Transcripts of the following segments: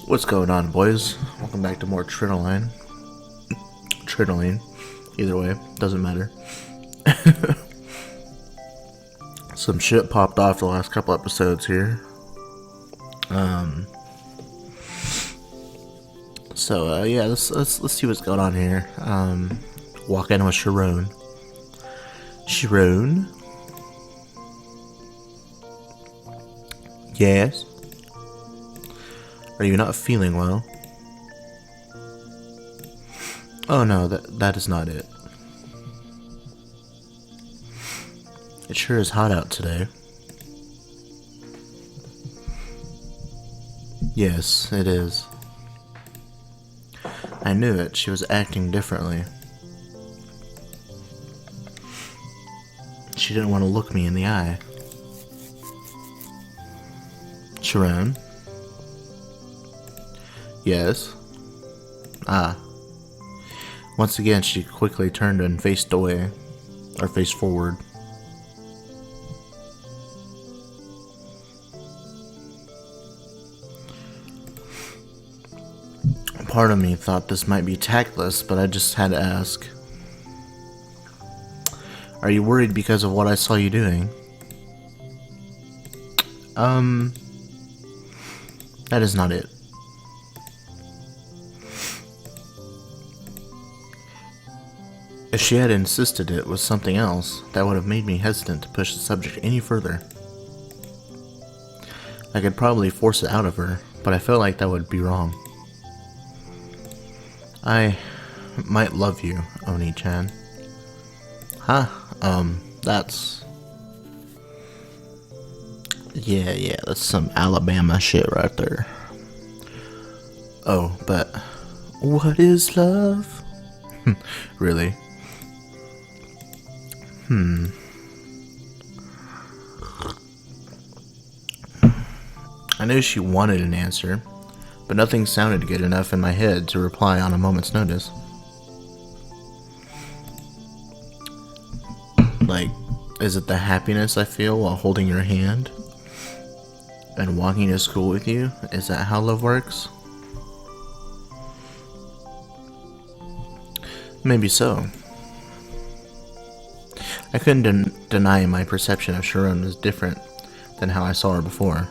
What's going on, boys? Welcome back to more Trinoline. Trinoline. Either way, doesn't matter. Some shit popped off the last couple episodes here. Yeah, let's see what's going on here. Walk in with Sharon. Sharon? Yes? Are you not feeling well? Oh no, that is not it. It sure is hot out today. Yes, it is. I knew it. She was acting differently. She didn't want to look me in the eye. Sharon? Yes? Ah. Once again, she quickly turned and faced away. Or faced forward. Part of me thought this might be tactless, but I just had to ask. Are you worried because of what I saw you doing? That is not it. If she had insisted it was something else, that would have made me hesitant to push the subject any further. I could probably force it out of her, but I felt like that would be wrong. I might love you, Oni-chan. Huh? That's... Yeah, that's some Alabama shit right there. Oh, but... What is love? Really? I knew she wanted an answer, but nothing sounded good enough in my head to reply on a moment's notice. Like, is it the happiness I feel while holding your hand and walking to school with you? Is that how love works? Maybe so. I couldn't deny my perception of Sharon was different than how I saw her before.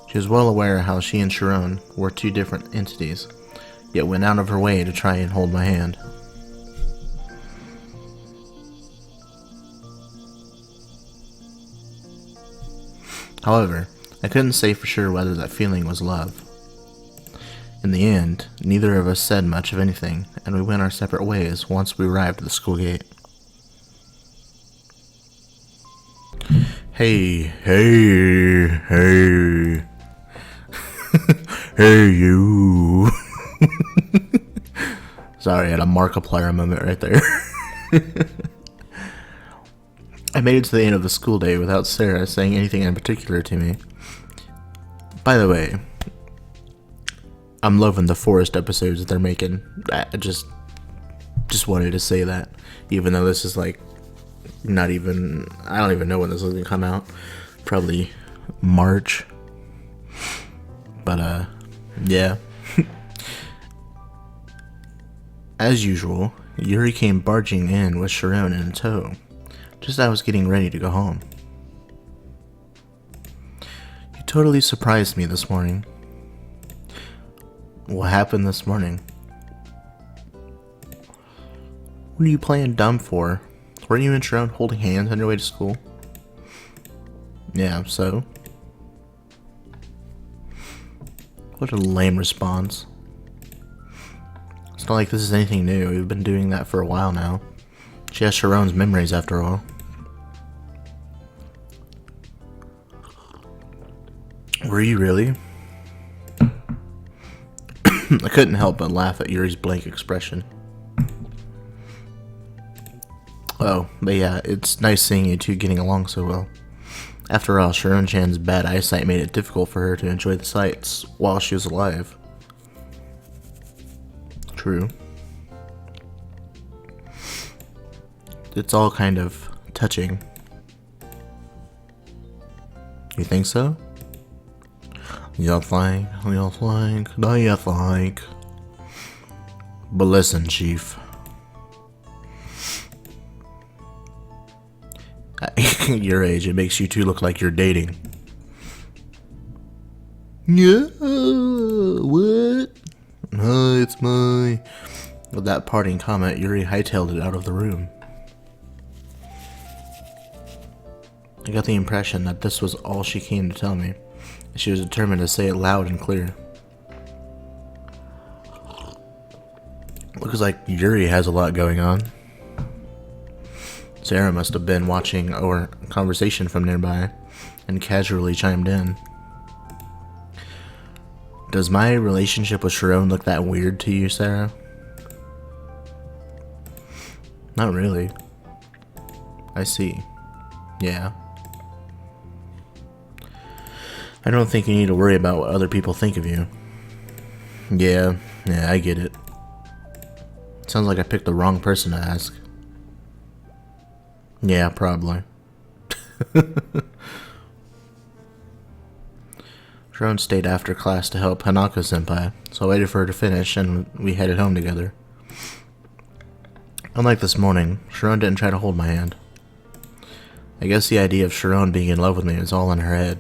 She was well aware how she and Sharon were two different entities, yet went out of her way to try and hold my hand. However, I couldn't say for sure whether that feeling was love. In the end, neither of us said much of anything, and we went our separate ways once we arrived at the school gate. Hey. Hey, you. Sorry, I had a Markiplier moment right there. I made it to the end of the school day without Sarah saying anything in particular to me. By the way, I'm loving the forest episodes that they're making. I just wanted to say that, even though this is like not even, I don't even know when this is gonna come out. Probably March. But yeah. As usual, Yuri came barging in with Sharon in tow, just as I was getting ready to go home. You totally surprised me this morning. What happened this morning? What are you playing dumb for? Weren't you and Sharon holding hands on your way to school? Yeah, so? What a lame response. It's not like this is anything new. We've been doing that for a while now. She has Sharon's memories after all. Were you really? I couldn't help but laugh at Yuri's blank expression. Oh, but yeah, it's nice seeing you two getting along so well. After all, Sharon-chan's bad eyesight made it difficult for her to enjoy the sights while she was alive. True. It's all kind of touching. You think so? You think? Do you think? But listen, Chief. At your age, it makes you two look like you're dating. Yeah, what? It's my... With that parting comment, Yuri hightailed it out of the room. I got the impression that this was all she came to tell me. She was determined to say it loud and clear. Looks like Yuri has a lot going on. Sarah must have been watching our conversation from nearby and casually chimed in. Does my relationship with Sharon look that weird to you, Sarah? Not really. I see. Yeah. I don't think you need to worry about what other people think of you. Yeah, I get it. Sounds like I picked the wrong person to ask. Yeah, probably. Sharon stayed after class to help Hanako-senpai, so I waited for her to finish and we headed home together. Unlike this morning, Sharon didn't try to hold my hand. I guess the idea of Sharon being in love with me is all in her head.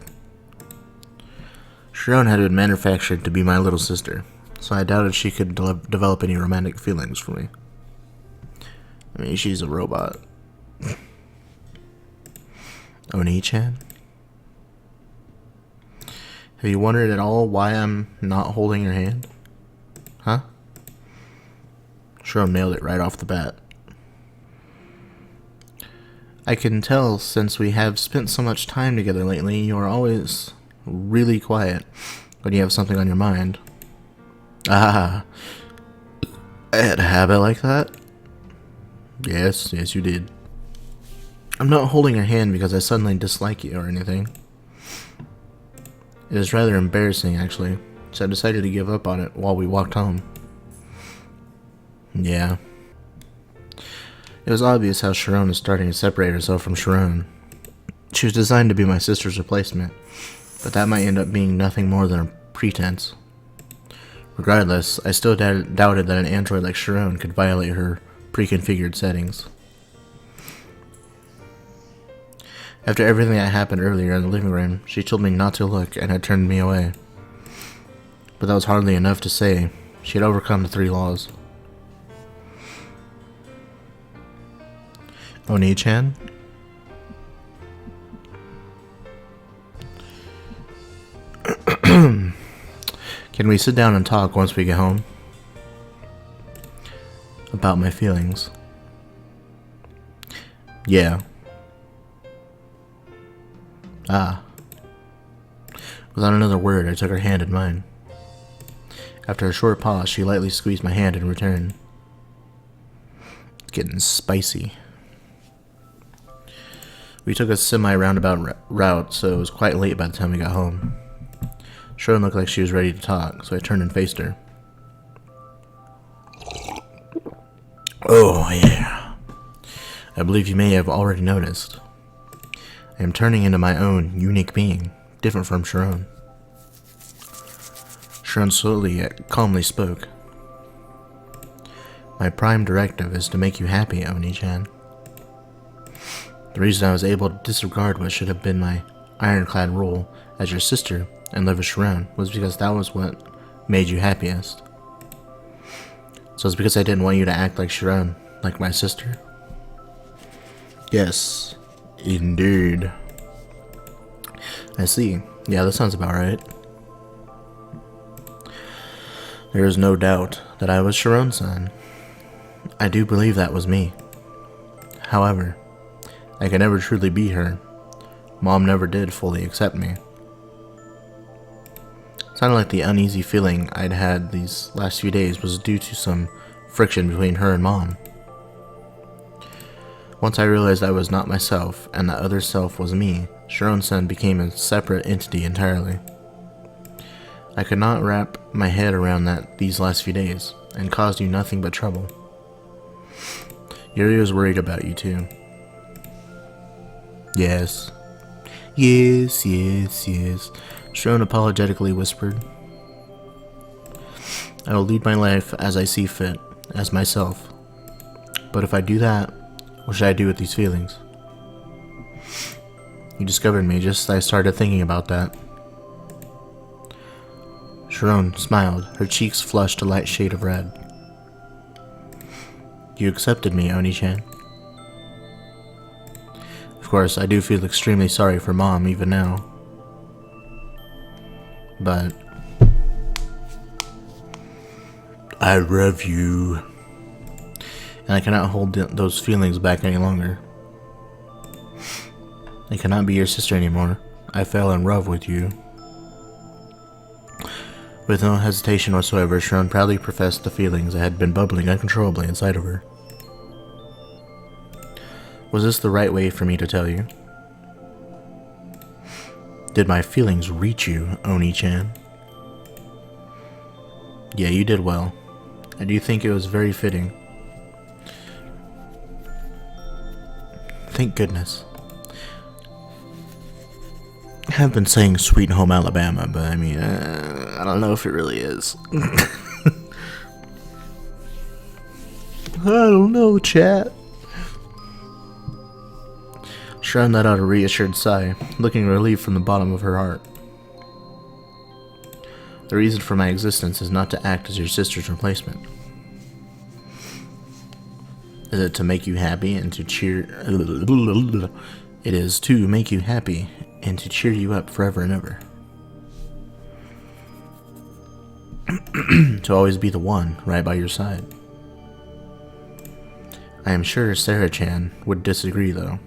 Sharon had been manufactured to be my little sister, so I doubted she could develop any romantic feelings for me. I mean, she's a robot. Oni-chan? Have you wondered at all why I'm not holding your hand? Huh? Sharon nailed it right off the bat. I can tell since we have spent so much time together lately, you are always really quiet when you have something on your mind. Ah, I had a habit like that? Yes, you did. I'm not holding your hand because I suddenly dislike you or anything. It is rather embarrassing, actually, so I decided to give up on it while we walked home. Yeah. It was obvious how Sharon is starting to separate herself from Sharon. She was designed to be my sister's replacement, but that might end up being nothing more than a pretense. Regardless, I still doubted that an android like Sharon could violate her pre-configured settings. After everything that happened earlier in the living room, she told me not to look and had turned me away. But that was hardly enough to say she had overcome the 3 laws. Oni-chan? Can we sit down and talk once we get home? About my feelings. Yeah. Ah. Without another word, I took her hand in mine. After a short pause, she lightly squeezed my hand in return. It's getting spicy. We took a semi-roundabout route, so it was quite late by the time we got home. Sharon looked like she was ready to talk, so I turned and faced her. Oh, yeah. I believe you may have already noticed. I am turning into my own unique being, different from Sharon. Sharon slowly yet calmly spoke. My prime directive is to make you happy, Oni-chan. The reason I was able to disregard what should have been my ironclad role as your sister and live with Sharon was because that was what made you happiest. So it's because I didn't want you to act like Sharon, like my sister. Yes, indeed. I see. Yeah, that sounds about right. There is no doubt that I was Sharon's son. I do believe that was me. However, I could never truly be her. Mom never did fully accept me. Sounded like the uneasy feeling I'd had these last few days was due to some friction between her and Mom. Once I realized I was not myself and the other self was me, Sharon's son became a separate entity entirely. I could not wrap my head around that these last few days, and caused you nothing but trouble. Yuri was worried about you too. Yes. Sharon apologetically whispered, I will lead my life as I see fit, as myself. But if I do that, what should I do with these feelings? You discovered me just as I started thinking about that. Sharon smiled, her cheeks flushed a light shade of red. You accepted me, Oni-chan. Of course, I do feel extremely sorry for Mom even now. But I love you. And I cannot hold those feelings back any longer. I cannot be your sister anymore. I fell in love with you. With no hesitation whatsoever, Sharon proudly professed the feelings that had been bubbling uncontrollably inside of her. Was this the right way for me to tell you? Did my feelings reach you, Oni-chan? Yeah, you did well. I do think it was very fitting. Thank goodness. I have been saying Sweet Home Alabama, but I mean, I don't know if it really is. I don't know, chat. Sharon let out a reassured sigh, looking relieved from the bottom of her heart. The reason for my existence is not to act as your sister's replacement. Is it to make you happy and to cheer... It is to make you happy and to cheer you up forever and ever. To always be the one right by your side. I am sure Sarah-chan would disagree, though.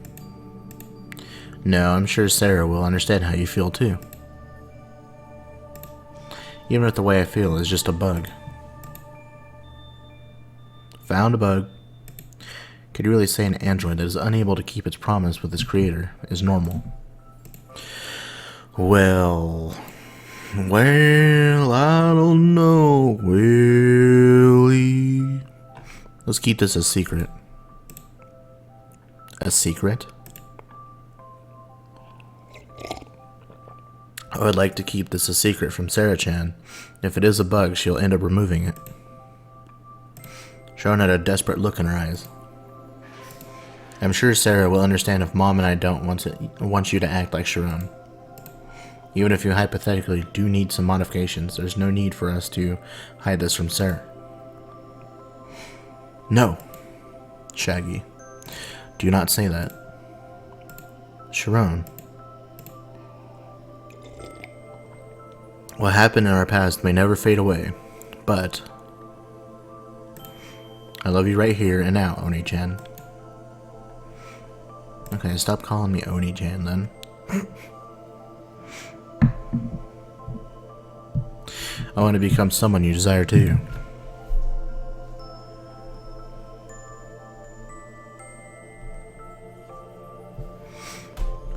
No, I'm sure Sarah will understand how you feel, too. Even if the way I feel is just a bug. Found a bug. Could you really say an android that is unable to keep its promise with its creator is normal? Well, I don't know, Willie. Let's keep this a secret. A secret? I would like to keep this a secret from Sarah-chan. If it is a bug, she'll end up removing it. Sharon had a desperate look in her eyes. I'm sure Sarah will understand if Mom and I don't want you to act like Sharon. Even if you hypothetically do need some modifications, there's no need for us to hide this from Sarah. No, Shaggy. Do not say that. Sharon. What happened in our past may never fade away, but I love you right here and now, Oni-chan. Okay, stop calling me Oni-chan then. I want to become someone you desire too.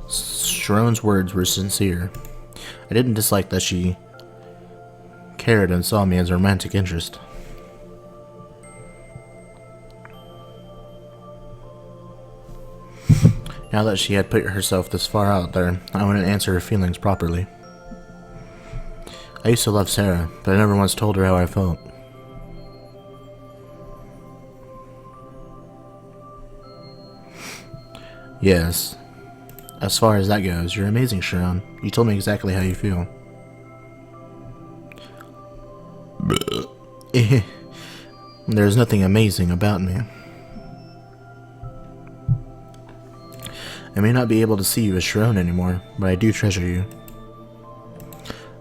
Sharon's words were sincere. I didn't dislike that she cared and saw me as a romantic interest. Now that she had put herself this far out there, I wanted to answer her feelings properly. I used to love Sarah, but I never once told her how I felt. Yes. As far as that goes, you're amazing, Sharon. You told me exactly how you feel. There's nothing amazing about me. I may not be able to see you as Sharon anymore, but I do treasure you.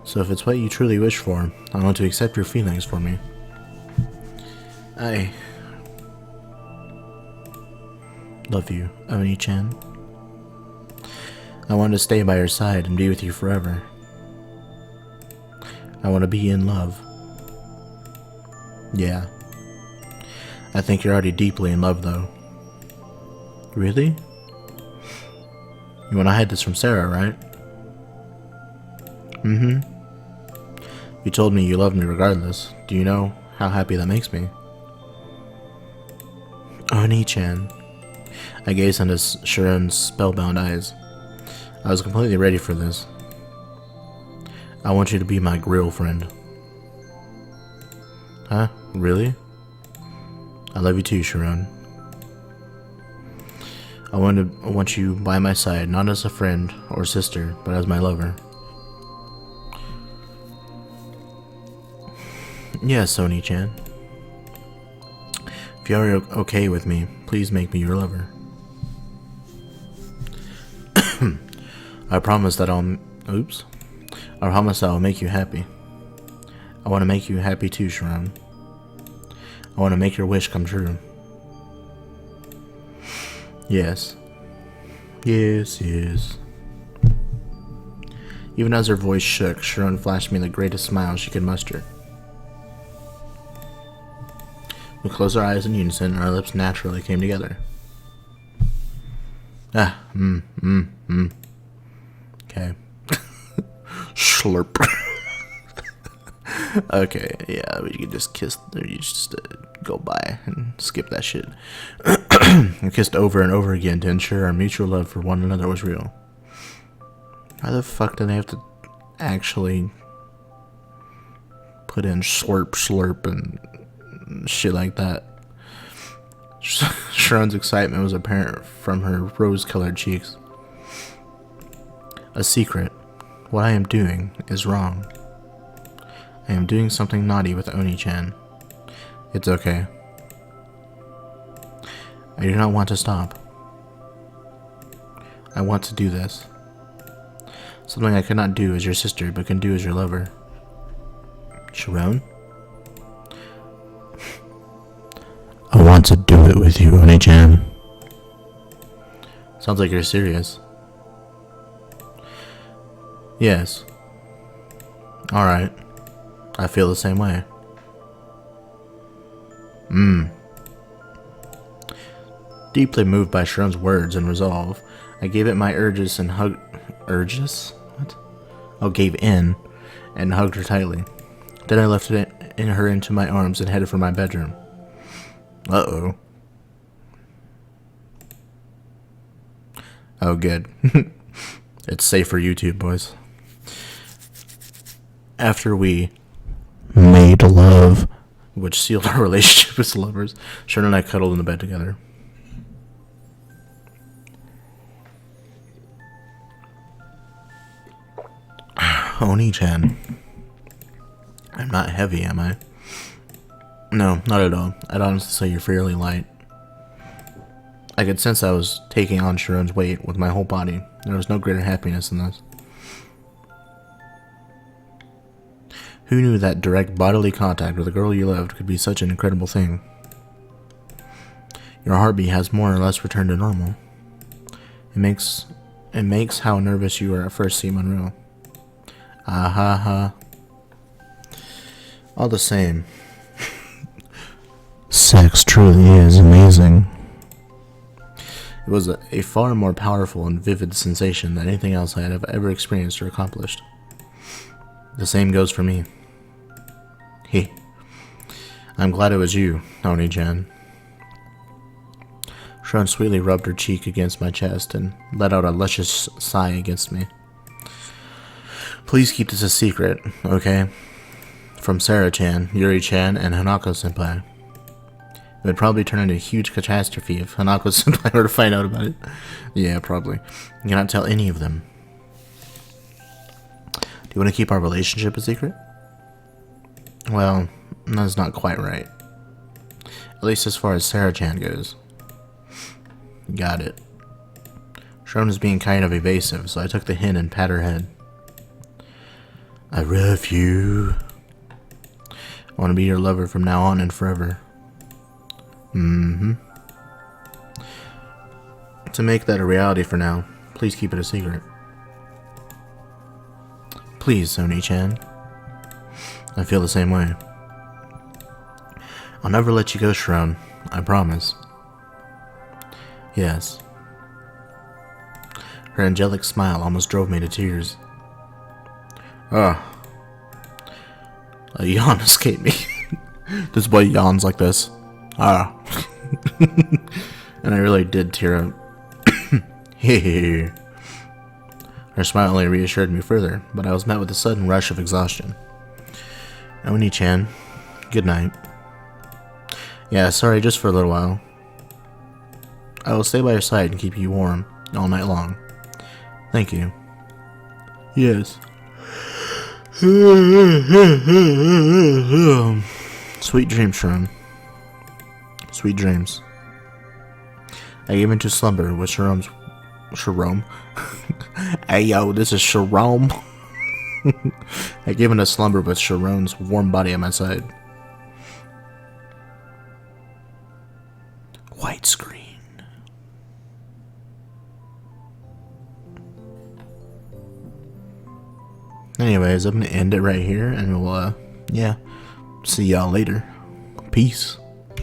So if it's what you truly wish for, I want to accept your feelings for me. I love you, Oni-chan. I want to stay by your side and be with you forever. I want to be in love. Yeah. I think you're already deeply in love, though. Really? You want to hide this from Sarah, right? Mm-hmm. You told me you loved me regardless. Do you know how happy that makes me? Oni-chan. I gazed into Sharon's spellbound eyes. I was completely ready for this. I want you to be my grill friend. Huh? Really? I love you too, Sharon. I want you by my side, not as a friend or sister, but as my lover. Yes, Sony-chan. If you're okay with me, please make me your lover. I promise that I promise I'll make you happy. I want to make you happy too, Sharon. I want to make your wish come true. Yes. Yes, yes. Even as her voice shook, Sharon flashed me the greatest smile she could muster. We closed our eyes in unison, and our lips naturally came together. Okay. Slurp. Okay, yeah, we could just kiss, or you just go by and skip that shit. We kissed over and over again to ensure our mutual love for one another was real. Why the fuck do they have to actually put in slurp, slurp, and shit like that? Sharon's excitement was apparent from her rose-colored cheeks. A secret. What I am doing is wrong. I am doing something naughty with Oni-chan. It's okay. I do not want to stop. I want to do this. Something I cannot do as your sister, but can do as your lover. Sharon? I want to do it with you, Oni-chan. Sounds like you're serious. Yes. Alright. I feel the same way. Deeply moved by Sharon's words and resolve, I gave it my urges and hugged... Urges? What? Oh, gave in and hugged her tightly. Then I lifted her into my arms and headed for my bedroom. Uh-oh. Oh, good. It's safe for YouTube, boys. After we made love, which sealed our relationship as lovers, Sharon and I cuddled in the bed together. Oni-chan. I'm not heavy, am I? No, not at all. I'd honestly say you're fairly light. I could sense I was taking on Sharon's weight with my whole body. There was no greater happiness than this. Who knew that direct bodily contact with a girl you loved could be such an incredible thing? Your heartbeat has more or less returned to normal. It makes how nervous you were at first seem unreal. Ah ha ha. All the same. Sex truly is amazing. It was a far more powerful and vivid sensation than anything else I had ever experienced or accomplished. The same goes for me. Hey, I'm glad it was you, Oni-chan. Sharon sweetly rubbed her cheek against my chest and let out a luscious sigh against me. Please keep this a secret, okay? From Sarah-chan, Yuri-chan, and Hanako-senpai. It would probably turn into a huge catastrophe if Hanako-senpai were to find out about it. Yeah, probably. You cannot tell any of them. Do you want to keep our relationship a secret? Well, that's not quite right. At least as far as Sarah-chan goes. Got it. Sharon was being kind of evasive, so I took the hint and pat her head. I love you. I want to be your lover from now on and forever. To make that a reality for now, please keep it a secret. Please, Oni-chan. I feel the same way. I'll never let you go, Sharon. I promise. Yes. Her angelic smile almost drove me to tears. A yawn escaped me. This boy yawns like this. And I really did tear up. Her Her smile only reassured me further, but I was met with a sudden rush of exhaustion. Oni-chan, good night. Yeah, sorry, just for a little while. I will stay by your side and keep you warm all night long. Thank you. Yes. Sweet dreams, Sharon. Sweet dreams. I gave into slumber with Sharon. Hey yo, this is Sharon. I gave into slumber with Sharon's warm body at my side. White screen. Anyways, I'm gonna end it right here, and we'll, yeah, see y'all later. Peace.